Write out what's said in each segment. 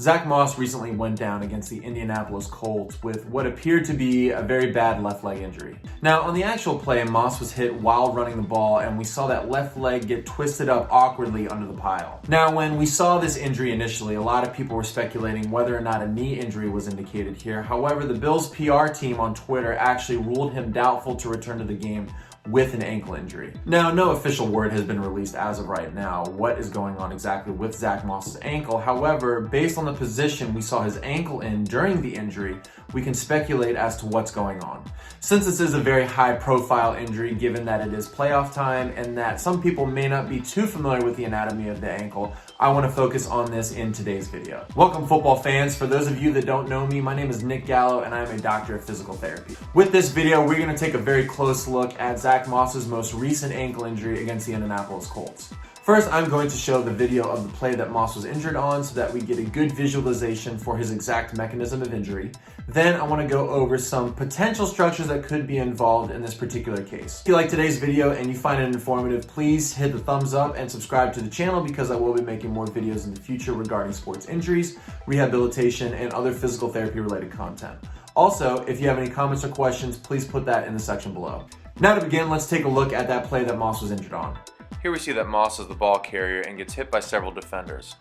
Zack Moss recently went down against the Indianapolis Colts with what appeared to be a very bad left leg injury. Now, on the actual play, Moss was hit while running the ball, and we saw that left leg get twisted up awkwardly under the pile. Now, when we saw this injury initially, a lot of people were speculating whether or not a knee injury was indicated here. However, the Bills' PR team on Twitter actually ruled him doubtful to return to the game with an ankle injury. Now, no official word has been released as of right now what is going on exactly with Zack Moss's ankle. However, based on the position we saw his ankle in during the injury, we can speculate as to what's going on. Since this is a very high-profile injury, given that it is playoff time and that some people may not be too familiar with the anatomy of the ankle, I want to focus on this in today's video. Welcome, football fans. For those of you that don't know me, my name is Nick Gallo and I'm a doctor of physical therapy. With this video, we're going to take a very close look at Zack Moss's most recent ankle injury against the Indianapolis Colts. First, I'm going to show the video of the play that Moss was injured on so that we get a good visualization for his exact mechanism of injury. Then I want to go over some potential structures that could be involved in this particular case. If you like today's video and you find it informative, please hit the thumbs up and subscribe to the channel because I will be making more videos in the future regarding sports injuries, rehabilitation, and other physical therapy related content. Also, if you have any comments or questions, please put that in the section below. Now to begin, let's take a look at that play that Moss was injured on. Here we see that Moss is the ball carrier and gets hit by several defenders.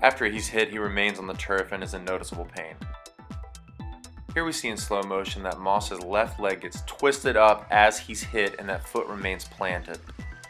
After he's hit, he remains on the turf and is in noticeable pain. Here we see in slow motion that Moss's left leg gets twisted up as he's hit and that foot remains planted.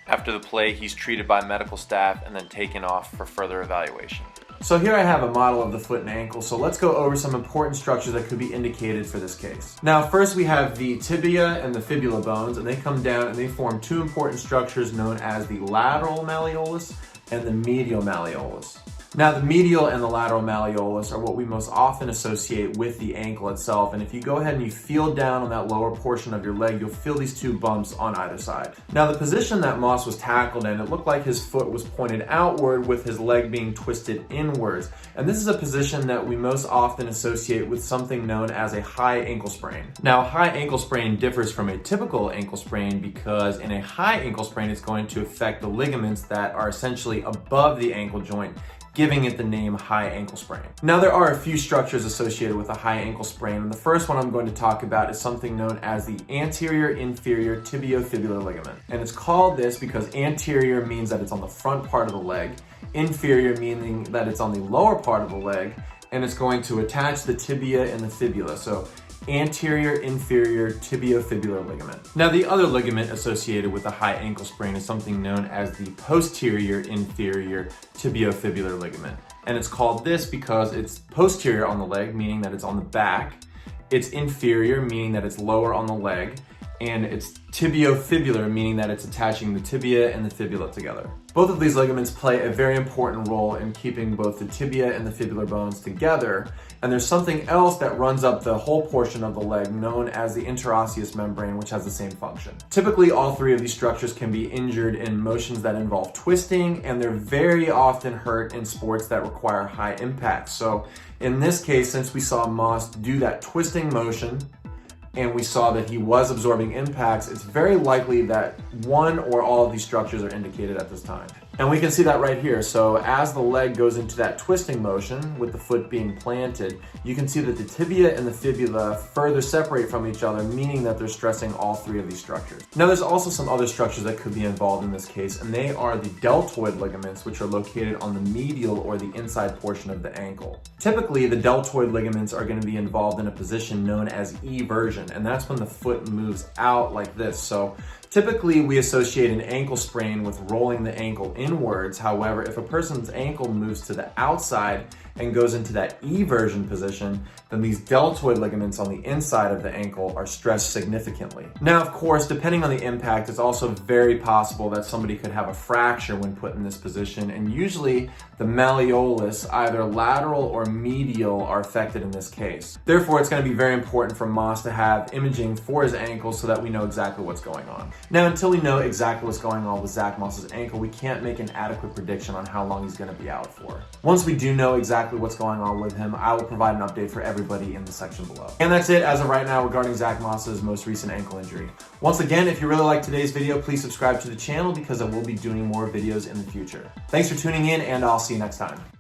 After the play, he's treated by medical staff and then taken off for further evaluation. So here I have a model of the foot and ankle, so let's go over some important structures that could be indicated for this case. Now, first we have the tibia and the fibula bones, and they come down and they form two important structures known as the lateral malleolus and the medial malleolus. Now, the medial and the lateral malleolus are what we most often associate with the ankle itself, and if you go ahead and you feel down on that lower portion of your leg, you'll feel these two bumps on either side. Now, the position that Moss was tackled in, it looked like his foot was pointed outward with his leg being twisted inwards, and this is a position that we most often associate with something known as a high ankle sprain. Now, high ankle sprain differs from a typical ankle sprain because in a high ankle sprain, it's going to affect the ligaments that are essentially above the ankle joint, giving it the name high ankle sprain. Now, there are a few structures associated with a high ankle sprain, and the first one I'm going to talk about is something known as the anterior inferior tibiofibular ligament. And it's called this because anterior means that it's on the front part of the leg, inferior meaning that it's on the lower part of the leg, and it's going to attach the tibia and the fibula. So anterior inferior tibiofibular ligament. Now, the other ligament associated with a high ankle sprain is something known as the posterior inferior tibiofibular ligament. And it's called this because it's posterior on the leg, meaning that it's on the back. It's inferior, meaning that it's lower on the leg. And it's tibiofibular, meaning that it's attaching the tibia and the fibula together. Both of these ligaments play a very important role in keeping both the tibia and the fibular bones together. And there's something else that runs up the whole portion of the leg known as the interosseous membrane, which has the same function. Typically, all three of these structures can be injured in motions that involve twisting, and they're very often hurt in sports that require high impact. So in this case, since we saw Moss do that twisting motion, and we saw that he was absorbing impacts, it's very likely that one or all of these structures are indicated at this time. And we can see that right here. So as the leg goes into that twisting motion with the foot being planted, you can see that the tibia and the fibula further separate from each other, meaning that they're stressing all three of these structures. Now, there's also some other structures that could be involved in this case, and they are the deltoid ligaments, which are located on the medial or the inside portion of the ankle. Typically, the deltoid ligaments are going to be involved in a position known as eversion, and that's when the foot moves out like this. So typically, we associate an ankle sprain with rolling the ankle inwards. However, if a person's ankle moves to the outside and goes into that eversion position, then these deltoid ligaments on the inside of the ankle are stressed significantly. Now, of course, depending on the impact, it's also very possible that somebody could have a fracture when put in this position, and usually the malleolus, either lateral or medial, are affected in this case. Therefore, it's going to be very important for Moss to have imaging for his ankle so that we know exactly what's going on. Now, until we know exactly what's going on with Zack Moss's ankle, we can't make an adequate prediction on how long he's going to be out for. Once we do know exactly what's going on with him, I will provide an update for everybody in the section below. And that's it as of right now regarding Zack Moss's most recent ankle injury. Once again, if you really like today's video, please subscribe to the channel because I will be doing more videos in the future. Thanks for tuning in, and I'll see you next time.